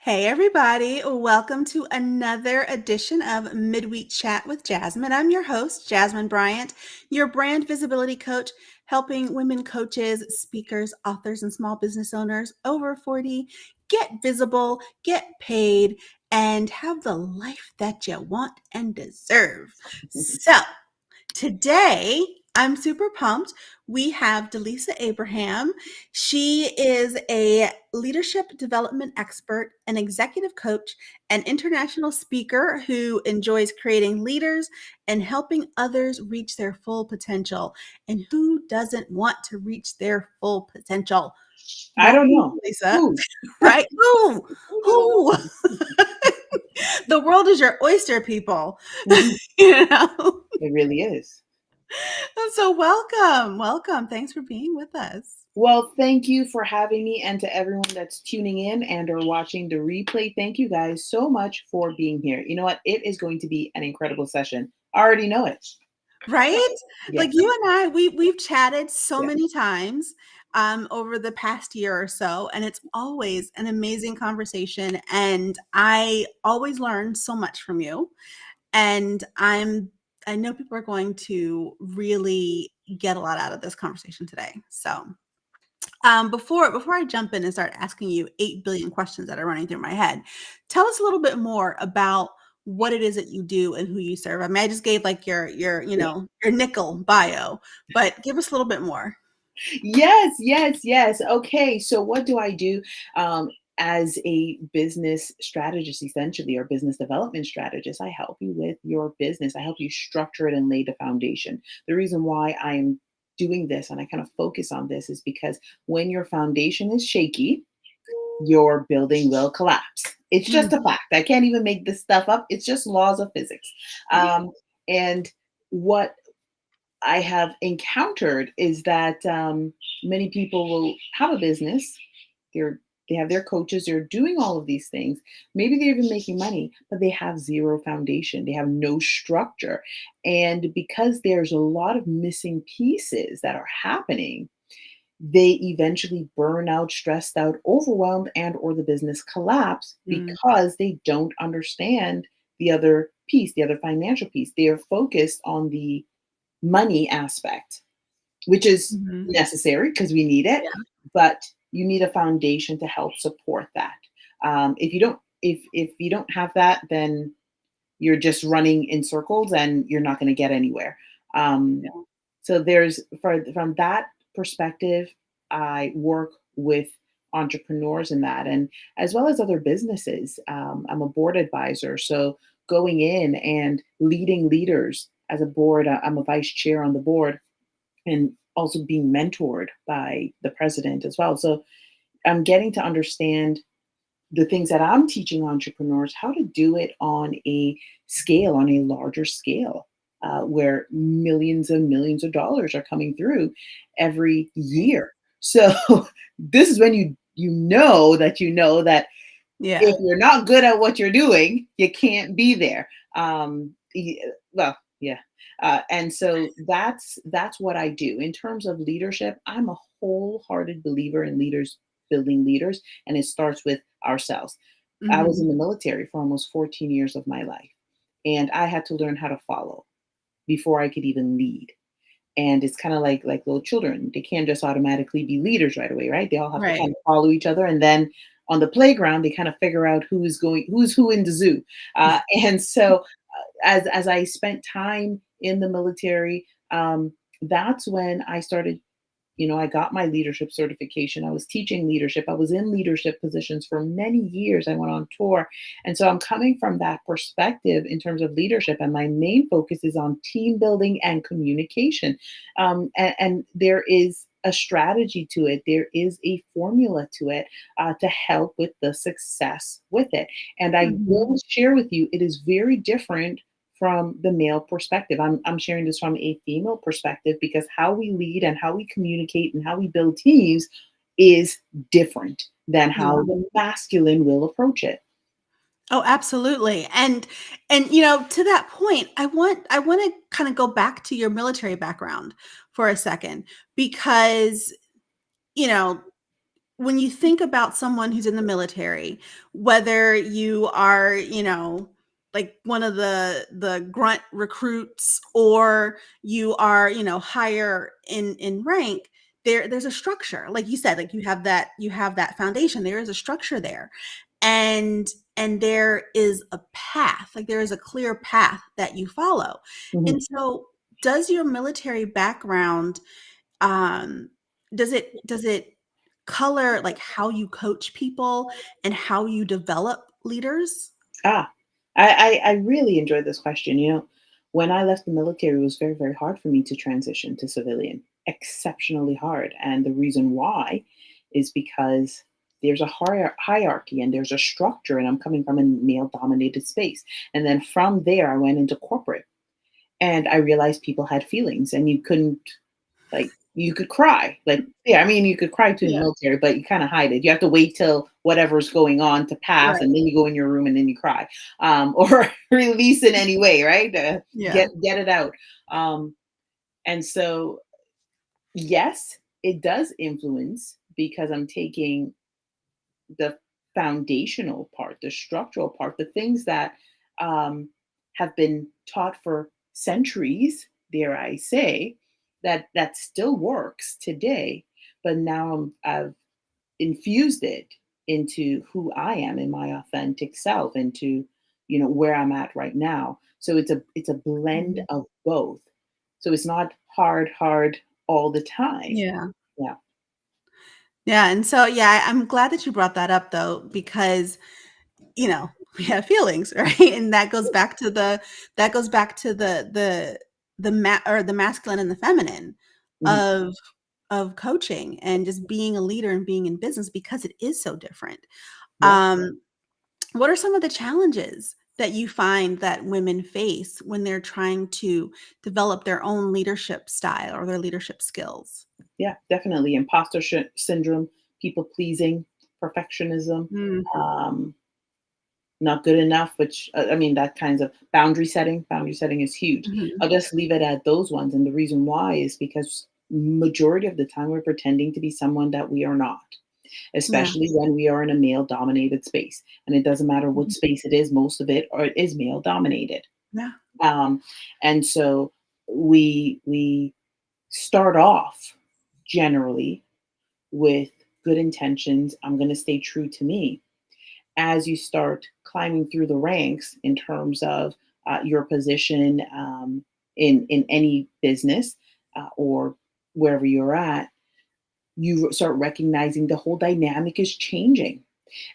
Hey, everybody. Welcome to another edition of Midweek Chat with Jasmine. I'm your host, Jasmine Bryant, your brand visibility coach, helping women coaches, speakers, authors, and small business owners over 40 get visible, get paid, and have the life that you want and deserve. So, today, I'm super pumped. We have Delisa Abraham. She is a leadership development expert, an executive coach, an international speaker who enjoys creating leaders and helping others reach their full potential. And who doesn't want to reach their full potential? I don't Welcome, know. Delisa. Who? Right? Who? Who don't Who? want The world is your oyster, people. Mhm. you know? It really is. So welcome. Welcome. Thanks for being with us. Well, thank you for having me, and to everyone that's tuning in and or watching the replay. Thank you guys so much for being here. You know what? It is going to be an incredible session. I already know it. Right? Like Yes. you and I, we've chatted so Yeah. many times over the past year or so, and it's always an amazing conversation. And I always learn so much from you. And I know people are going to really get a lot out of this conversation today. So before I jump in and start asking you 8 billion questions that are running through my head, tell us a little bit more about what it is that you do and who you serve. I mean, I just gave like Yeah. your nickel bio, but give us a little bit more. Yes, yes, yes. Okay, so what do I do as a business strategist, essentially, or business development strategist? I help you with your business. I help you structure it and lay the foundation. The reason why I'm doing this and I kind of focus on this is because when your foundation is shaky, your building will collapse. It's just Mm, a fact. I can't even make this stuff up. It's just laws of physics. right. And what I have encountered is that many people will have a business. They're they have their coaches. They're doing all of these things. Maybe they're even making money, but they have zero foundation. They have no structure, and because there's a lot of missing pieces that are happening, they eventually burn out, stressed out, overwhelmed, and or the business collapse Mm, because they don't understand the other piece, the other financial piece. They are focused on the money aspect, which is mhm. necessary because we need it, Yeah. but you need a foundation to help support that. If you don't have that, then you're just running in circles and you're not going to get anywhere. Um, Yeah. so from that perspective, I work with entrepreneurs in that, and as well as other businesses. I'm a board advisor, so going in and leading leaders as a board. I'm a vice chair on the board, and also being mentored by the president as well. So I'm getting to understand the things that I'm teaching entrepreneurs how to do it on a scale, on a larger scale, where millions and millions of dollars are coming through every Right. year. So this is when you know that Yeah. if you're not good at what you're doing, you can't be there. Well, yeah. And so that's what I do in terms of leadership. I'm a wholehearted believer in leaders building leaders, and it starts with ourselves. I was Mhm. in the military for almost 14 years of my life, and I had to learn how to follow before I could even lead. And it's kind of like little children. They can't just automatically be leaders right away, right? They all have to Right. kind of follow each other, and then on the playground, they kind of figure out who's who in the zoo. And so, as I spent time in the military, that's when I started. I got my leadership certification. I was teaching leadership. I was in leadership positions for many years. I went on tour. And so I'm coming from that perspective in terms of leadership. And my main focus is on team building and communication. And there is a strategy to it, there is a formula to it to help with the success with it. And I Mhm. will share with you, it is very different from the male perspective. I'm sharing this from a female perspective because how we lead and how we communicate and how we build teams is different than how Yeah. the masculine will approach it. Oh, absolutely. And to that point, I want to kind of go back to your military background for a second because, you know, when you think about someone who's in the military, whether you are, like one of the grunt recruits, or you are, higher in rank, there's a structure. Like you said, like you have that foundation. There is a structure there. And there is a path, like there is a clear path that you follow. Mhm. And so does your military background, um does it color like how you coach people and how you develop leaders? Ah, I really enjoyed this question. When I left the military, it was very, very hard for me to transition to civilian, exceptionally hard. And the reason why is because there's a hierarchy and there's a structure, and I'm coming from a male dominated space. And then from there, I went into corporate and I realized people had feelings and you couldn't, like, you could cry. Like, yeah, I mean, you could cry too in the Yeah. military, but you kind of hide it. You have to wait till whatever's going on to pass, Right. and then you go in your room and then you cry, or release in any way, right? Yeah. Get it out. Um, and so, yes, it does influence because I'm taking the foundational part, the structural part, the things that um, have been taught for centuries, dare I say, that still works today. But now I've infused it into who I am in my authentic self, into where I'm at right now. So it's a blend Mhm. of both. So it's not hard all the time. Yeah. Yeah. Yeah, and so, yeah, I'm glad that you brought that up though, because, we have feelings, right? And that goes back to the masculine and the feminine Mhm. of coaching and just being a leader and being in business, because it is so different. Yeah. Um, what are some of the challenges that you find that women face when they're trying to develop their own leadership style or their leadership skills? Yeah, definitely. Imposter syndrome, people pleasing, perfectionism, Mhm, um, not good enough, which I mean, that kinds of boundary setting. Boundary setting is huge. mhm. I'll just leave it at those ones. And the reason why is because majority of the time we're pretending to be someone that we are not, Yeah. especially when we are in a male dominated space. And it doesn't matter what Mhm. space it is, most of it or it is male dominated. Yeah. Um, and so we start off generally with good intentions. I'm going to stay true to me. As you start climbing through the ranks in terms of your position in any business or wherever you're at, you start recognizing the whole dynamic is changing,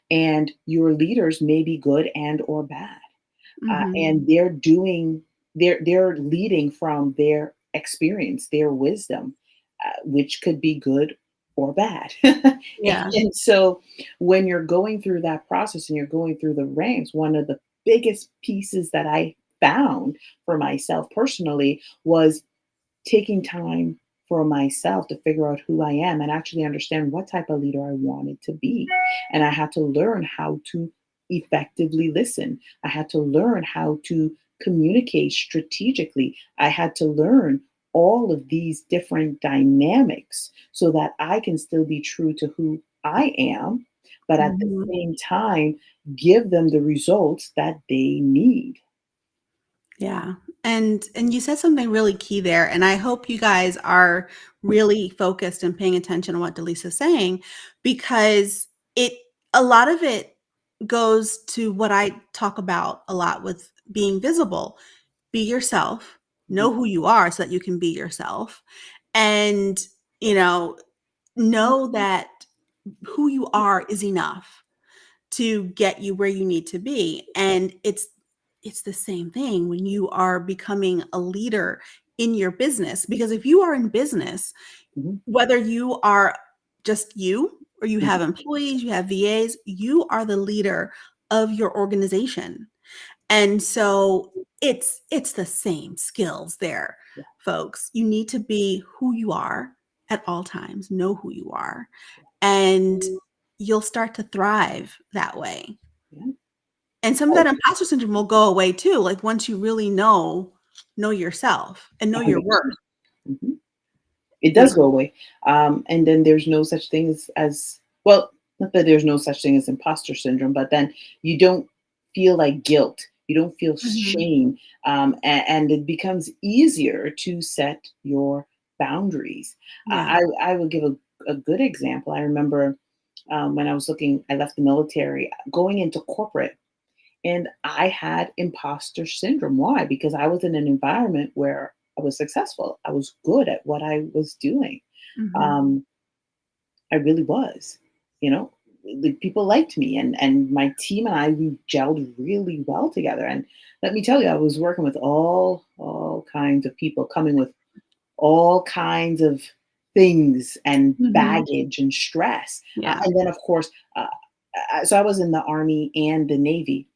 and your leaders may be good and or bad, Mhm. and they're leading from their experience, their wisdom, which could be good or bad. Yeah. And so when you're going through that process and you're going through the ranks, one of the biggest pieces that I found for myself personally was taking time for myself to figure out who I am and actually understand what type of leader I wanted to be. And I had to learn how to effectively listen. I had to learn how to communicate strategically. I had to learn all of these different dynamics so that I can still be true to who I am, but at the Mhm. same time, give them the results that they need. Yeah. And you said something really key there, and I hope you guys are really focused and paying attention to what Delisa's saying, because it a lot of it goes to what I talk about a lot with being visible. Be yourself, Mhm, know who you are so that you can be yourself, and, you know that who you are is enough to get you where you need to be. And it's the same thing when you are becoming a leader in your business, because if you are in business, mhm, whether you are just you or you mhm. have employees, you have VAs, you are the leader of your organization. And so it's the same skills there, Yeah, folks. You need to be who you are at all times, know who you are, and you'll start to thrive that way. yeah. And some of that imposter syndrome will go away too, like once you really know yourself and know your worth, 100%. Mhm. It you does know? go away. And then there's no such thing as Well, not that there's no such thing as imposter syndrome, but then you don't feel like guilt. You don't feel Mhm. shame, and it becomes easier to set your boundaries. Yeah. I will give a good example. I remember when I left the military, going into corporate, and I had imposter syndrome. Why? Because I was in an environment where I was successful. I was good at what I was doing. Mhm. Um, I really was. You know, the people liked me, and my team and I, we gelled really well together. And let me tell you, I was working with all kinds of people coming with all kinds of things and Mhm. baggage and stress. Yeah. And then, of course, so I was in the Army and the Navy.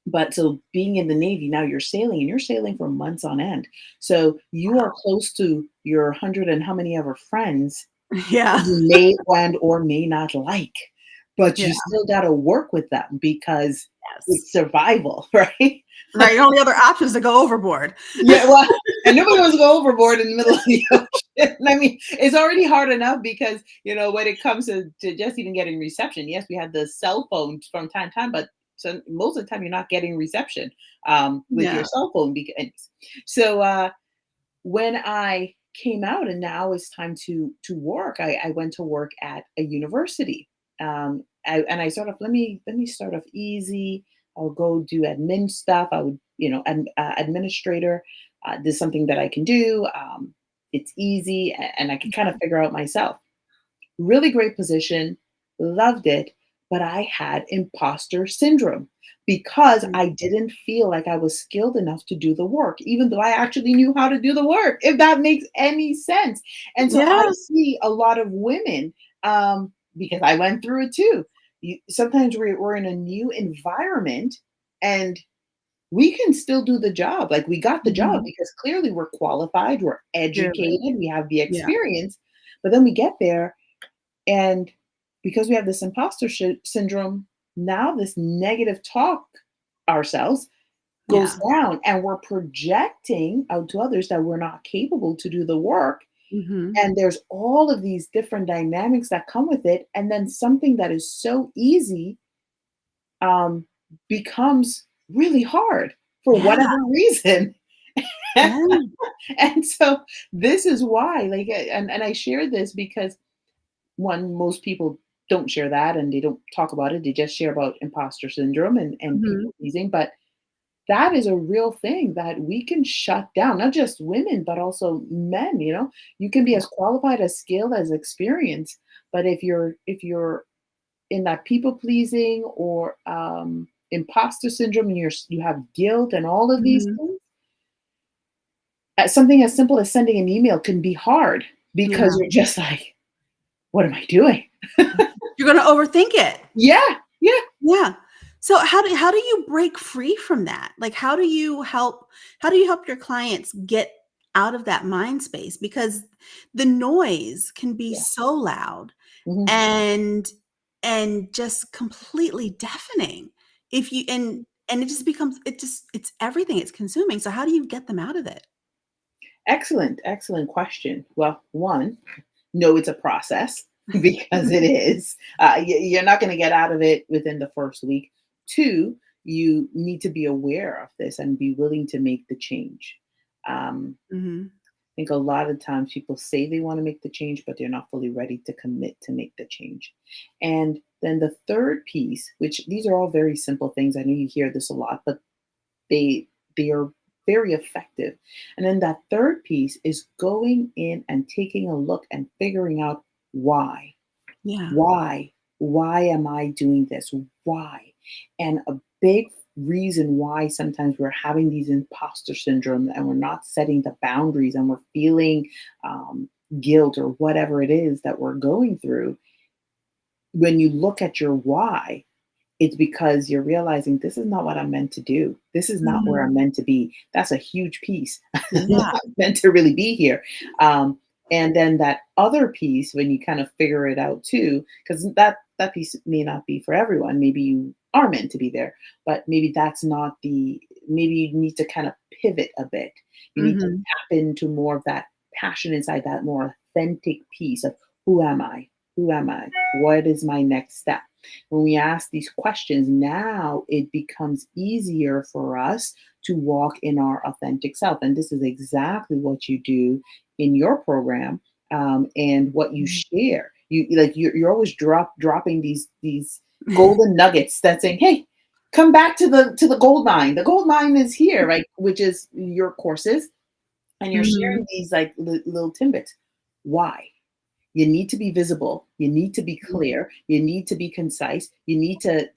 But so being in the Navy, now you're sailing and you're sailing for months on end. So you are close to your hundred and how many ever friends Yeah. you may and or may not like, but Yeah. you still gotta work with them because Yes. it's survival, right? Right, your only other option is to go overboard. Yeah, well, and nobody wants to go overboard in the middle of the ocean. I mean, it's already hard enough because, when it comes to just even getting reception, yes, we had the cell phones from time to time, but so most of the time you're not getting reception with your Yeah. cell phone. So when I came out and now it's time to work, I went to work at a university. And I sort of let me start off easy. I'll go do admin stuff. I would, administrator. This is something that I can do. It's easy, and I can kind of figure out myself. Really great position, loved it, but I had imposter syndrome because Mm. I didn't feel like I was skilled enough to do the work, even though I actually knew how to do the work, if that makes any sense. And so I Yeah. see a lot of women, because I went through it too. Sometimes we're in a new environment and we can still do the job. Like we got the job Mhm. because clearly we're qualified, we're Clearly. educated, we have the Yeah. experience. But then we get there and because we have this imposter syndrome, now this negative talk ourselves goes Yeah. down and we're projecting out to others that we're not capable to do the work. Mhm. And there's all of these different dynamics that come with it. And then something that is so easy um, becomes really hard for Yeah. whatever reason. Yeah. And so this is why, and I share this because one, most people don't share that and they don't talk about it. They just share about imposter syndrome and Mhm. people pleasing. But that is a real thing that we can shut down, not just women, but also men. You can be Yeah. as qualified, as skilled, as experienced. But if you're in that people pleasing or imposter syndrome and you have guilt and all of these Mhm. things, something as simple as sending an email can be hard because Yeah. you're just like, what am I doing? You're gonna overthink it. Yeah, yeah. Yeah. So how do you break free from that? Like, how do you help your clients get out of that mind space? Because the noise can be Yeah. so loud Mhm. and just completely deafening. If you and it's everything, it's consuming. So how do you get them out of it? Excellent, excellent question. Well, one, no, it's a process because it is. You're not going to get out of it within the first week. Two, you need to be aware of this and be willing to make the change. I Mhm. think a lot of times people say they want to make the change, but they're not fully ready to commit to make the change. And then the third piece, which these are all very simple things. I know you hear this a lot, but they they are very effective. And then that third piece is going in and taking a look and figuring out why. Yeah. Why? Why am I doing this? Why? And a big reason why sometimes we're having these imposter syndrome and we're not setting the boundaries and we're feeling um, guilt or whatever it is that we're going through. When you look at your why, it's because you're realizing this is not what I'm meant to do. This is not where Mhm. I'm meant to be. That's a huge piece. I'm Yeah. not meant to really be here. And then that other piece, when you kind of figure it out too, because that piece may not be for everyone. Maybe you are meant to be there, but maybe that's not the. Maybe you need to kind of pivot a bit. You need to Mhm. tap into more of that passion inside, that more authentic piece of who am I? Who am I? What is my next step? When we ask these questions, now it becomes easier for us to walk in our authentic self. And this is exactly what you do in your program, and what you Mhm. share. You're always dropping these golden nuggets that saying, "Hey, come back to the gold mine. The gold mine is here, right?" Which is your courses, and you're Mhm. sharing these like little tidbits. Why? You need to be visible. You need to be clear. You need to be concise. You need to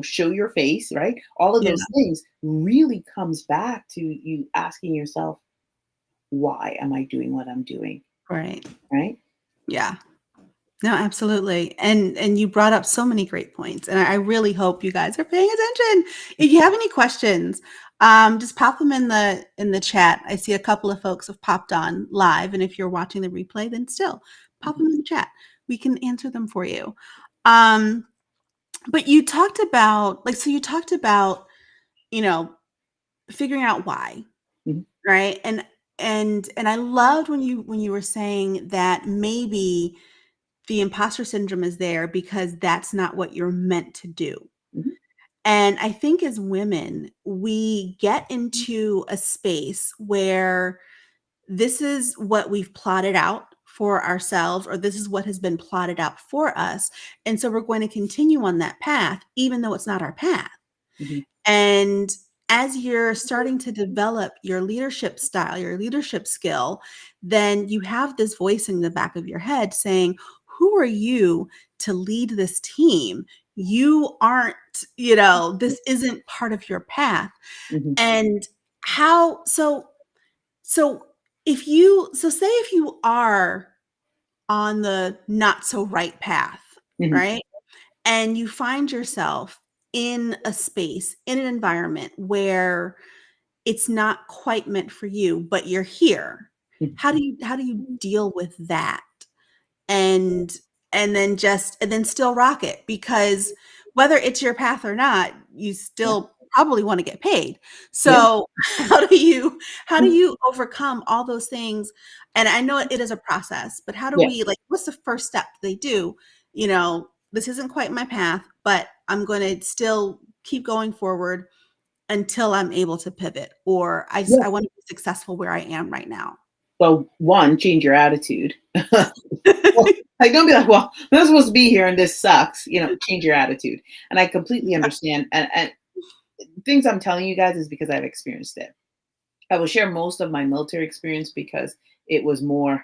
show your face, right? All of Yeah, those things really comes back to you asking yourself, why am I doing what I'm doing, right. right? Yeah. No, absolutely. And you brought up so many great points, and I really hope you guys are paying attention. If you have any questions, just pop them in the chat. I see a couple of folks have popped on live, and if you're watching the replay, then still pop Mhm, them in the chat. We can answer them for you. Um, but you talked about so you talked about, you know, figuring out why, mhm, right? And I loved when you were saying that maybe the imposter syndrome is there because that's not what you're meant to do. mhm, And I think as women, we get into a space where this is what we've plotted out for ourselves, or this is what has been plotted out for us. And so we're going to continue on that path, even though it's not our path. mhm. And as you're starting to develop your leadership style, your leadership skill, then you have this voice in the back of your head saying, who are you to lead this team? You aren't, this isn't part of your path. Mhm, And how, so so say if you are on the not so right path, mhm, right? And you find yourself in a space, in an environment where it's not quite meant for you, but you're here. mhm. How do you deal with that? And and then still rock it, because whether it's your path or not, you Yeah, still probably want to get paid. yeah, So how do you overcome all those things? And I know it is a process, but how do yeah. we, like, what's the first step they do? This isn't quite my path, but I'm going to still keep going forward until I'm able to pivot, or Yeah. I want to be successful where I am right now. Well, one, change your attitude. Well, like, don't be like, well, I'm not supposed to be here and this sucks. Change your attitude. And I completely understand. And things I'm telling you guys is because I've experienced it. I will share most of my military experience because it was more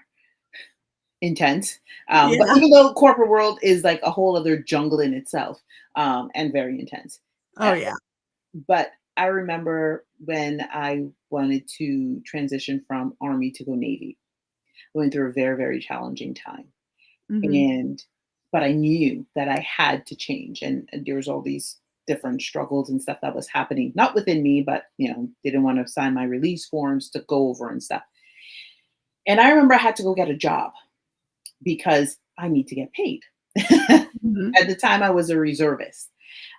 intense. But Yeah. even though corporate world is like a whole other jungle in itself, and very intense. Oh, yeah. But I remember when I wanted to transition from Army to go Navy. I went through a very, very challenging time. Mhm. And but I knew that I had to change. And there was all these different struggles and stuff that was happening, not within me, but they didn't want to sign my release forms to go over and stuff. And I remember I had to go get a job because I need to get paid. Mhm. At the time, I was a reservist.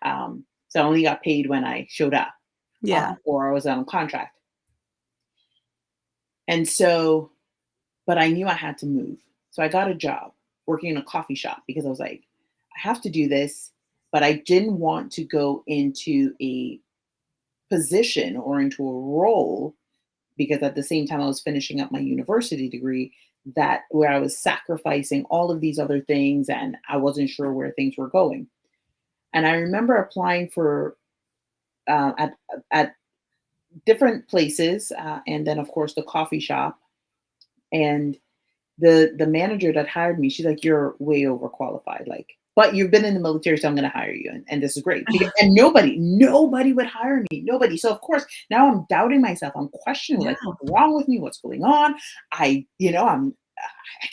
So I only got paid when I showed up, Yeah. or I was on a contract. And so, but I knew I had to move. So I got a job working in a coffee shop because I was like, I have to do this, but I didn't want to go into a position or into a role because at the same time I was finishing up my university degree, that where I was sacrificing all of these other things and I wasn't sure where things were going. And I remember applying for at different places, and then of course the coffee shop. And the manager that hired me, she's like, "You're way overqualified. Like, but you've been in the military, so I'm going to hire you, and this is great." And nobody would hire me, nobody. So of course now I'm doubting myself. I'm questioning Yeah. like, what's wrong with me? What's going on? I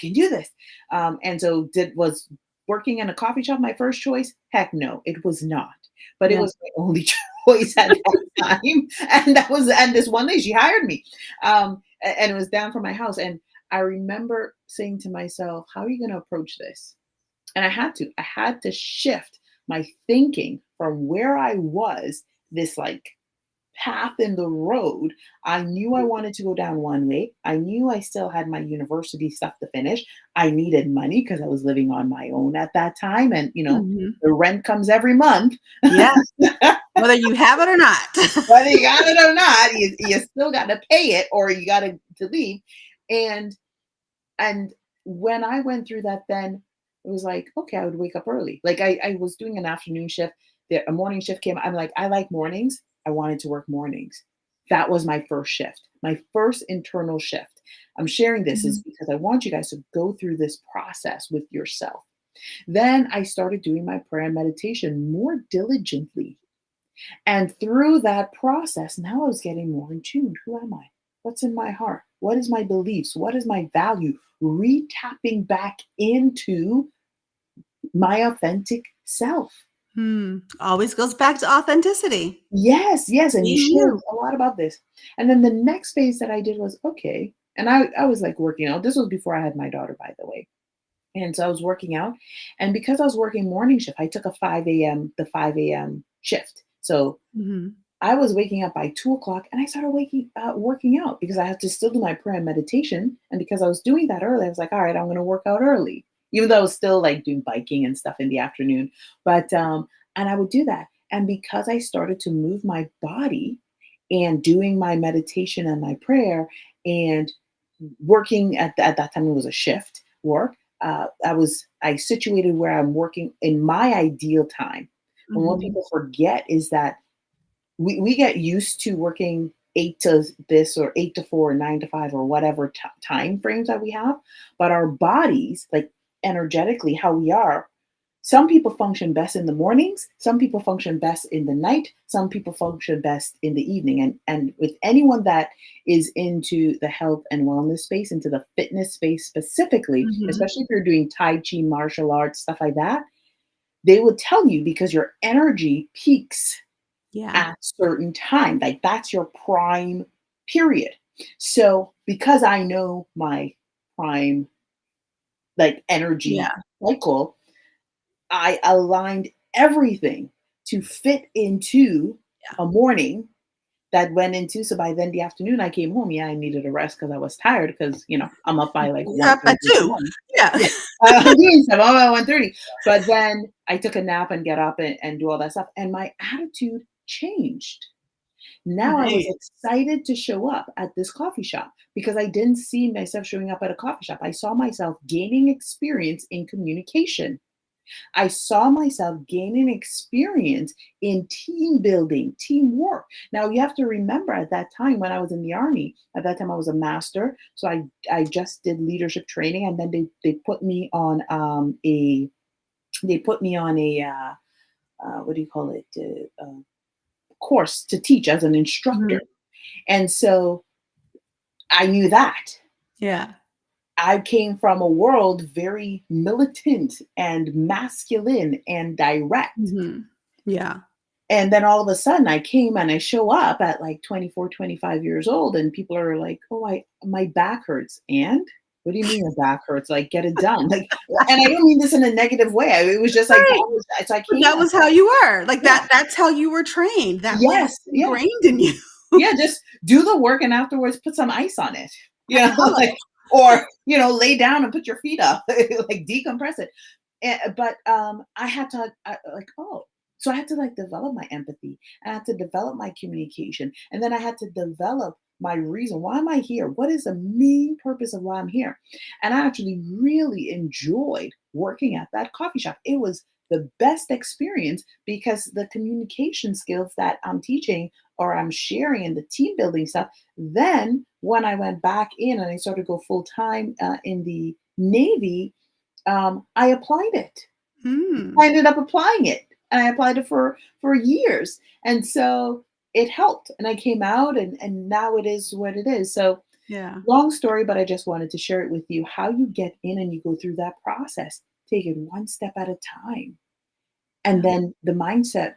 can do this. And so did was working in a coffee shop my first choice? Heck no, it was not. But it Yeah. was my only choice at that time, and this one day she hired me, and it was down from my house. And I remember saying to myself, how are you going to approach this? And I had to shift my thinking from where I was, this like path in the road. I knew I wanted to go down one way. I knew I still had my university stuff to finish. I needed money because I was living on my own at that time. And, Mhm. the rent comes every month. Yeah, whether you have it or not. Whether you got it or not, you still got to pay it or you got to leave. And and when I went through that, then it was like, okay, I would wake up early. Like I was doing an afternoon shift. A morning shift came. I'm like, I like mornings. I wanted to work mornings. That was my first shift, my first internal shift. I'm sharing this is Mhm. because I want you guys to go through this process with yourself. Then I started doing my prayer and meditation more diligently. And through that process, now I was getting more in tune. Who am I? What's in my heart? What is my beliefs? What is my value? Retapping back into my authentic self. Always goes back to authenticity. Yes, yes. And you Being shared you. a lot about this. And then the next phase that I did was okay. And I was like working out. This was before I had my daughter, by the way. And so I was working out. And because I was working morning shift, I took a 5 a.m., the 5 a.m. shift. So Mhm. I was waking up by 2 o'clock and I started working out because I had to still do my prayer and meditation. And because I was doing that early, I was like, all right, I'm going to work out early, even though I was still like doing biking and stuff in the afternoon. And I would do that. And because I started to move my body and doing my meditation and my prayer and working at that time, it was a shift work. I situated where I'm working in my ideal time. And what Mhm. people forget is that we get used to working 8 to this or 8 to 4 or 9 to 5 or whatever time frames that we have, but our bodies, like energetically how we are, some people function best in the mornings, some people function best in the night, some people function best in the evening. And with anyone that is into the health and wellness space, into the fitness space specifically, Mhm. especially if you're doing tai chi, martial arts, stuff like that, they will tell you because your energy peaks Yeah. at certain time. Like that's your prime period. So because I know my prime like energy Yeah. cycle, I aligned everything to fit into Yeah. a morning that went into. So by then the afternoon I came home. Yeah, I needed a rest because I was tired because I'm up by like You're one up at thirty in the 2. morning. Yeah. Yeah. I'm doing stuff. I'm at 1:30. But then I took a nap and get up and do all that stuff. And my attitude changed. Now I was Nice. excited to show up at this coffee shop because I didn't see myself showing up at a coffee shop. I saw myself gaining experience in communication. I saw myself gaining experience in team building, teamwork. Now you have to remember at that time when I was in the army, at that time I was a master. So I just did leadership training and then they put me on a what do you call it? Course to teach as an Mhm. instructor. And so I knew that. Yeah. I came from a world very militant and masculine and direct. Mhm. Yeah. And then all of a sudden I came and I show up at like 24, 25 years old and people are like, "Oh, my back hurts." And what do you mean your back hurts? Like get it done. Like and I don't mean this in a negative way. It was just like that Right. was so I But came that and was how you were. Like, yeah. that's how you were trained. That was Yes. Yeah. ingrained in you. Yeah, just do the work and afterwards put some ice on it. I love Like it. or lay down and put your feet up, like decompress it. But I had to like oh, so I had to like develop my empathy. I had to develop my communication, and then I had to develop my reason. Why am I here? What is the main purpose of why I'm here? And I actually really enjoyed working at that coffee shop. It was the best experience because the communication skills that I'm teaching or I'm sharing in the team building stuff. Then when I went back in and I started to go full time in the Navy, I applied it. I Mm. ended up applying it, and I applied it for years, and so it helped. And I came out, and now it is what it is. So Yeah. long story, but I just wanted to share it with you how you get in and you go through that process. Take it one step at a time. And Yeah. then the mindset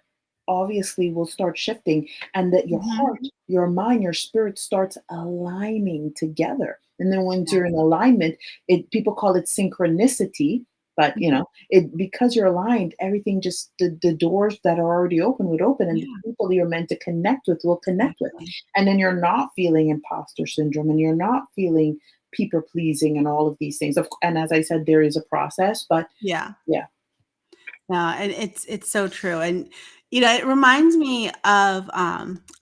obviously will start shifting, and that your Mhm. heart, your mind, your spirit starts aligning together. And then once Yeah. you're in alignment, it people call it synchronicity. But Mhm. it because you're aligned, everything just the doors that are already open would open, and the Yeah, people you're meant to connect with will connect with. exactly. And then you're not feeling imposter syndrome, and you're not feeling people pleasing and all of these things. And as I said, there is a process, but Yeah. yeah, No, and it's so true, and, it reminds me of,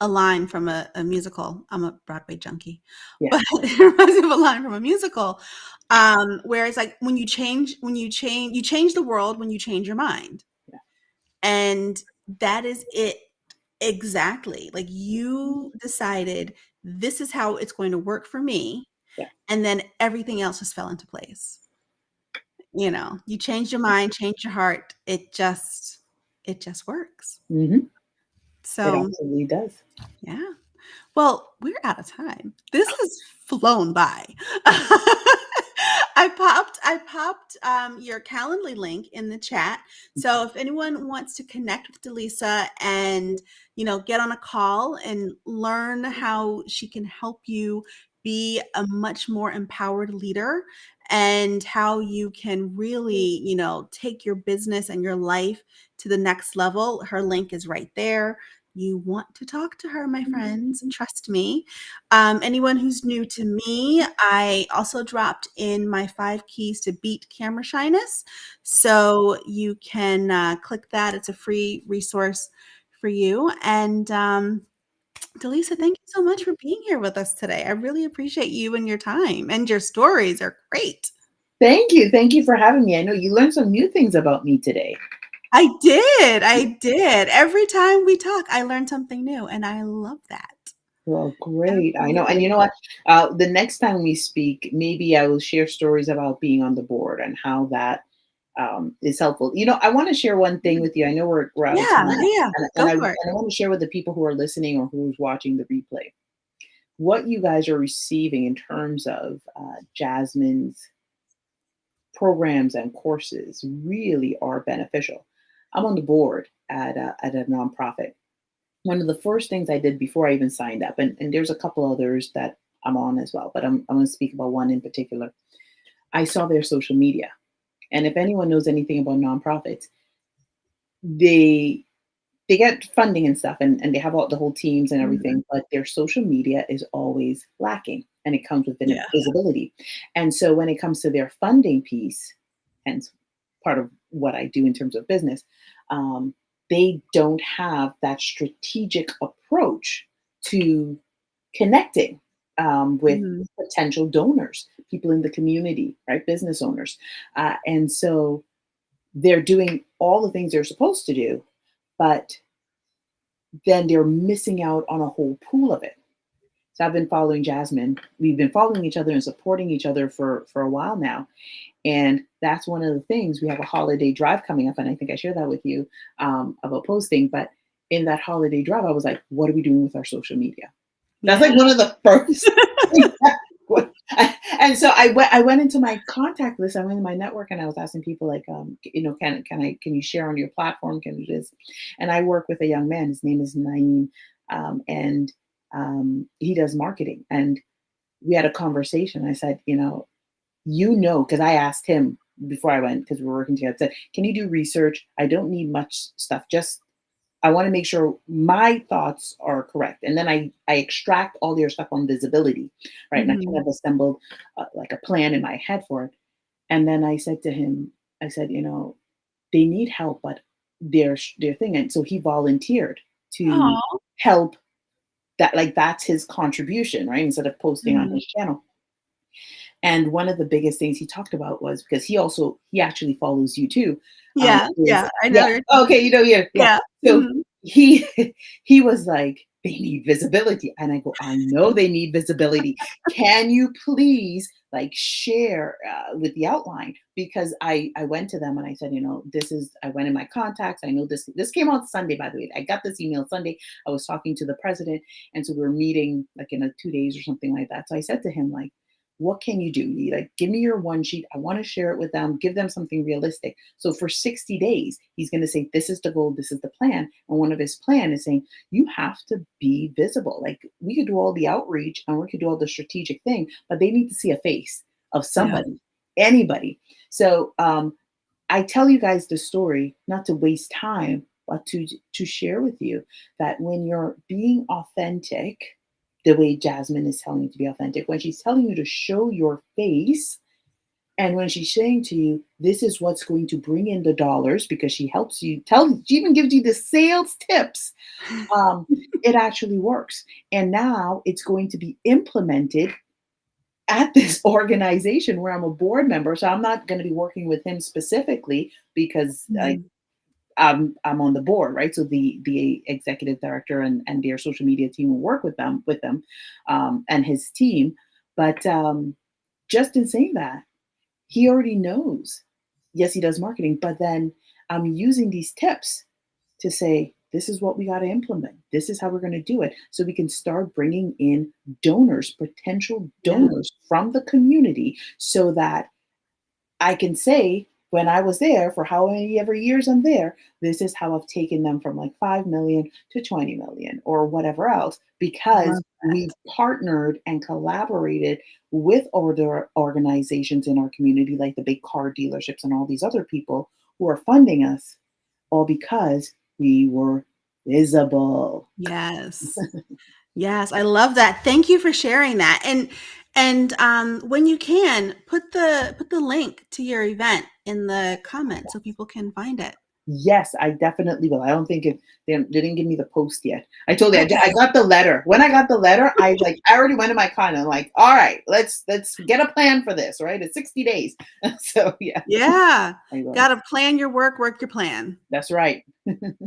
a line from a musical. I'm a Broadway junkie, yeah, but it reminds me of a line from a musical, where it's like, you change the world when you change your mind, yeah, and that is it exactly. Like, you decided, "This is how it's going to work for me," yeah. and then everything else just fell into place. You change your mind, change your heart. It just works. Hmm. It So, absolutely does. yeah. Well, we're out of time. This has flown by. I popped your Calendly link in the chat. So if anyone wants to connect with Delisa and get on a call and learn how she can help you be a much more empowered leader and how you can really take your business and your life to the next level, her link is right there. You want to talk to her, my friends. Trust me. Anyone who's new to me, I also dropped in my 5 keys to beat camera shyness. So you can click that. It's a free resource for you. And Delisa, thank you so much for being here with us today. I really appreciate you and your time, and your stories are great. Thank you. Thank you for having me. I know you learned some new things about me today. I did. I did. Every time we talk, I learn something new, and I love that. Well, great. I know. And you know Absolutely. what? The next time we speak, maybe I will share stories about being on the board and how that is helpful. I want to share one thing with you. I know we're out of Yeah, time, yeah. and Go I for it. want to share with the people who are listening or who's watching the replay what you guys are receiving in terms of Jasmine's programs and courses really are beneficial. I'm on the board at a nonprofit. One of the first things I did before I even signed up, and there's a couple others that I'm on as well, but I'm going to speak about one in particular. I saw their social media. And if anyone knows anything about nonprofits, they they get funding and stuff, and they have all the whole teams and Mhm. everything, but their social media is always lacking, and it comes with Yeah. visibility. And so when it comes to their funding piece, hence part of what I do in terms of business, um, they don't have that strategic approach to connecting with Mhm. potential donors, people in the community, right? Business owners. And so they're doing all the things they're supposed to do, but then they're missing out on a whole pool of it. So I've been following Jasmine. We've been following each other and supporting each other for a while now. And that's one of the things. We have a holiday drive coming up, and I think I shared that with you about posting. But in that holiday drive, I was like, what are we doing with our social media? That's Yeah. like one of the first things and so I went into my contact list, I went into my network, and I was asking people like, can you share on your platform? Can you this? And I work with a young man, his name is Naeem, and he does marketing. And we had a conversation. I said, because I asked him before I went, because we were working together, I said, can you do research? I don't need much stuff, just I want to make sure my thoughts are correct. And then I extract all your stuff on visibility, right? And I kind Mhm. of assembled like a plan in my head for it. And then I said to him, I said, they need help, but their thing. And so he volunteered to Aw. help that, like, that's his contribution, right? Instead of posting on Mhm. his channel. And one of the biggest things he talked about was because he actually follows you too. Yeah, Is yeah, I know Yeah, you're okay, yeah. yeah. So Mhm. he he was like, they need visibility, and I go, I know they need visibility. Can you please like share with the outline? Because I went to them and I said, I went in my contacts. I know this came out Sunday, by the way. I got this email Sunday. I was talking to the president, and so we were meeting like in 2 days or something like that. So I said to him like, what can you do? Like, give me your one sheet. I want to share it with them, give them something realistic. So for 60 days, he's going to say, this is the goal, this is the plan. And one of his plan is saying, you have to be visible. Like, we could do all the outreach and we could do all the strategic thing, but they need to see a face of Yeah. somebody, anybody. So I tell you guys the story not to waste time, but to share with you that when you're being authentic, the way Jasmine is telling you to be authentic, when she's telling you to show your face, and when she's saying to you, this is what's going to bring in the dollars, because she helps you tell, she even gives you the sales tips. Um, it actually works. And now it's going to be implemented at this organization where I'm a board member. So I'm not going to be working with him specifically because Mhm. I'm on the board, right? So the executive director and their social media team will work with them and his team. But just in saying that, he already knows. Yes, he does marketing, but then I'm using these tips to say, this is what we got to implement. This is how we're going to do it. So we can start bringing in donors, potential Yeah. donors from the community, so that I can say, when I was there for how many ever years I'm there, this is how I've taken them from like 5 million to 20 million or whatever else, because Love we that. partnered and collaborated with other organizations in our community, like the big car dealerships and all these other people who are funding us, all because we were visible. Yes. Yes, I love that. Thank you for sharing that. And when you can, put the link to your event in the comments so people can find it. Yes, I definitely will. I don't think they didn't give me the post yet. I told you I Okay. got the letter. When I got the letter, I already went to my con. I'm like, all right, let's get a plan for this. Right, it's 60 days. So yeah, Yeah. I will. Got to plan your work, work your plan. That's right.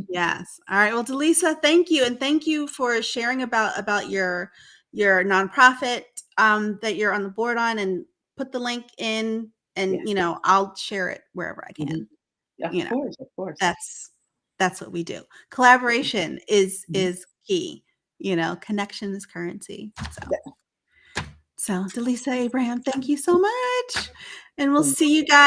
Yes. All right. Well, Delisa, thank you, and thank you for sharing about your nonprofit that you're on the board on, and put the link in, and Yes. I'll share it wherever I Hmm. can. Of You know, course, of course. that's that's what we do. Collaboration Mhm. is key. Connection is currency. So Delisa Abraham, thank you so much, and we'll Thank see you guys.